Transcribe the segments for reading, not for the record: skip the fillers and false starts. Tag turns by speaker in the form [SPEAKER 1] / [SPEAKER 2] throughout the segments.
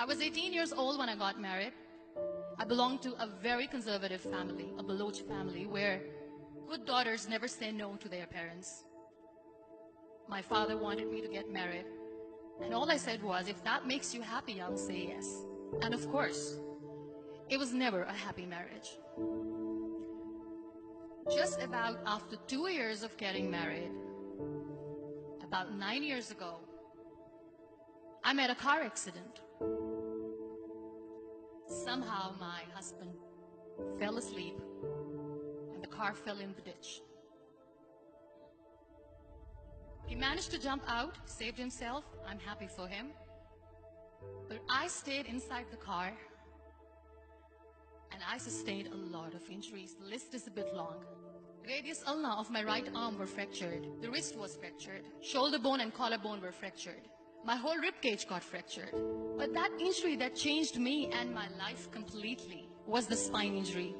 [SPEAKER 1] I was 18 years old when I got married. I belonged to a very conservative family, a Baloch family, where good daughters never say no to their parents. My father wanted me to get married, and all I said was, if that makes you happy, I'll say yes. And of course, it was never a happy marriage. Just about after 2 years of getting married, about 9 years ago, I met a car accident. Somehow my husband fell asleep and the car fell in the ditch. He managed to jump out, saved himself. I'm happy for him. But I stayed inside the car and I sustained a lot of injuries. The list is a bit long. Radius ulna of my right arm were fractured. The wrist was fractured. Shoulder bone and collarbone were fractured. My whole rib cage got fractured. But that injury that changed me and my life completely was the spine injury.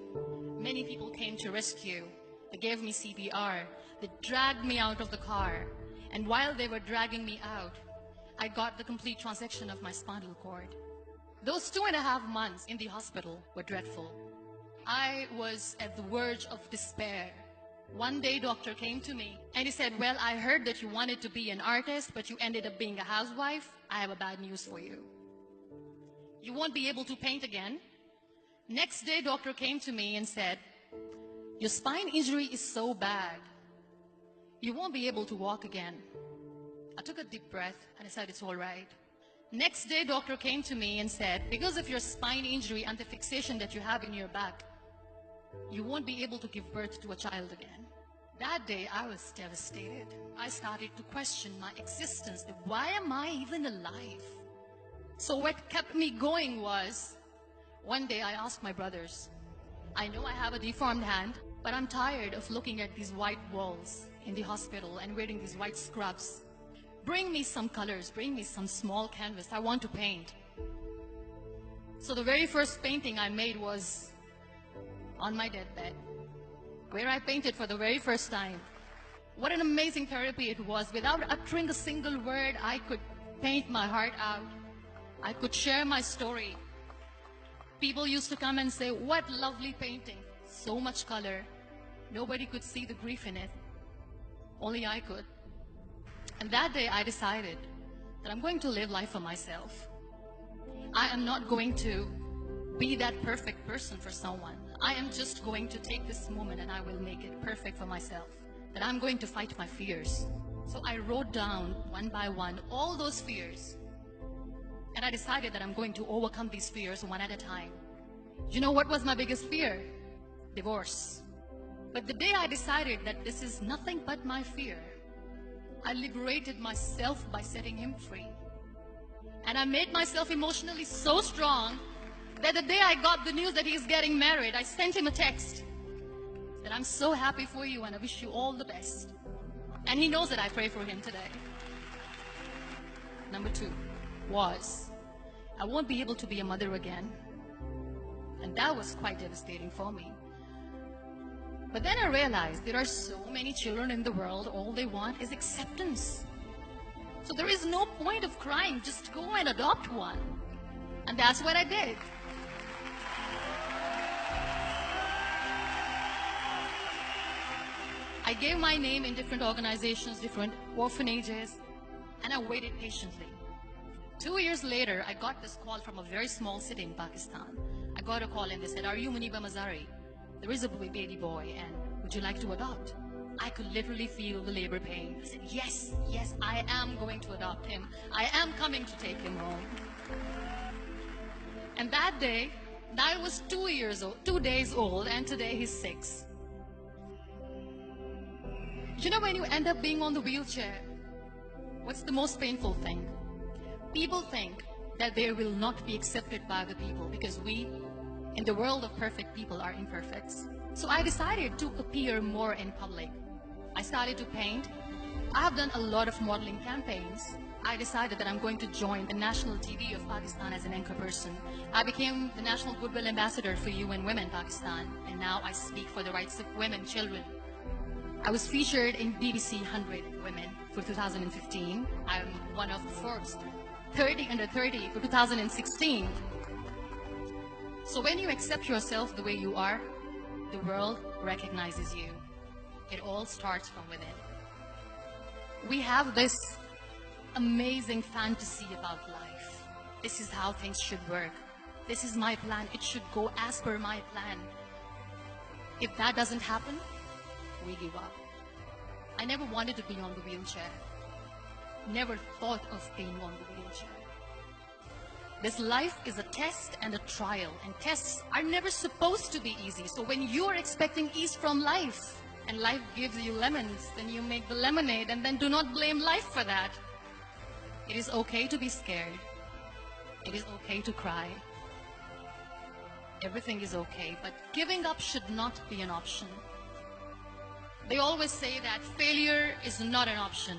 [SPEAKER 1] Many people came to rescue. They gave me CPR. They dragged me out of the car. And while they were dragging me out, I got the complete transection of my spinal cord. Those 2.5 months in the hospital were dreadful. I was at the verge of despair. One day, doctor came to me and he said, well, I heard that you wanted to be an artist, but you ended up being a housewife. I have a bad news for you. You won't be able to paint again. Next day, doctor came to me and said, your spine injury is so bad, you won't be able to walk again. I took a deep breath and I said, it's all right. Next day, doctor came to me and said, because of your spine injury and the fixation that you have in your back, you won't be able to give birth to a child again. That day, I was devastated. I started to question my existence. Why am I even alive? So what kept me going was, one day I asked my brothers, I know I have a deformed hand, but I'm tired of looking at these white walls in the hospital and wearing these white scrubs. Bring me some colors, bring me some small canvas. I want to paint. So the very first painting I made was on my deathbed, where I painted for the very first time. What an amazing therapy it was. Without uttering a single word, I could paint my heart out. I could share my story. People used to come and say, what lovely painting. So much color. Nobody could see the grief in it. Only I could. And that day I decided that I'm going to live life for myself. I am not going to be that perfect person for someone. I am just going to take this moment and I will make it perfect for myself. That I'm going to fight my fears. So I wrote down one by one all those fears. And I decided that I'm going to overcome these fears one at a time. You know what was my biggest fear? Divorce. But the day I decided that this is nothing but my fear, I liberated myself by setting him free. And I made myself emotionally so strong that the day I got the news that he's getting married, I sent him a text that I'm so happy for you and I wish you all the best. And he knows that I pray for him today. Number 2 was, I won't be able to be a mother again. And that was quite devastating for me. But then I realized there are so many children in the world, all they want is acceptance. So there is no point of crying, just go and adopt one. And that's what I did. I gave my name in different organizations, different orphanages, and I waited patiently. 2 years later, I got this call from a very small city in Pakistan. I got a call and they said, are you Muniba Mazari? There is a baby boy and would you like to adopt? I could literally feel the labor pain. I said, yes, yes, I am going to adopt him. I am coming to take him home. And that day, I was 2 days old, and today he's 6. You know, when you end up being on the wheelchair, what's the most painful thing? People think that they will not be accepted by the people because we, in the world of perfect people, are imperfects. So I decided to appear more in public. I started to paint. I have done a lot of modeling campaigns. I decided that I'm going to join the national TV of Pakistan as an anchor person. I became the National Goodwill Ambassador for UN Women Pakistan, and now I speak for the rights of women, children. I was featured in BBC 100 Women for 2015. I'm one of Forbes 30 under 30 for 2016. So when you accept yourself the way you are, the world recognizes you. It all starts from within. We have this amazing fantasy about life. This is how things should work. This is my plan. It should go as per my plan. If that doesn't happen, we give up. I never wanted to be on the wheelchair. Never thought of being on the wheelchair. This life is a test and a trial, and tests are never supposed to be easy. So when you are expecting ease from life, and life gives you lemons, then you make the lemonade, and then do not blame life for that. It is okay to be scared. It is okay to cry. Everything is okay, but giving up should not be an option. They always say that failure is not an option.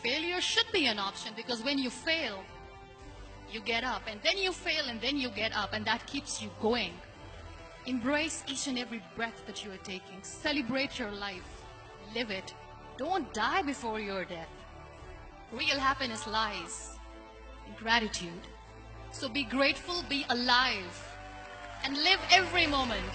[SPEAKER 1] Failure should be an option, because when you fail, you get up, and then you fail, and then you get up, and that keeps you going. Embrace each and every breath that you are taking. Celebrate your life. Live it. Don't die before your death. Real happiness lies in gratitude. So be grateful, be alive, and live every moment.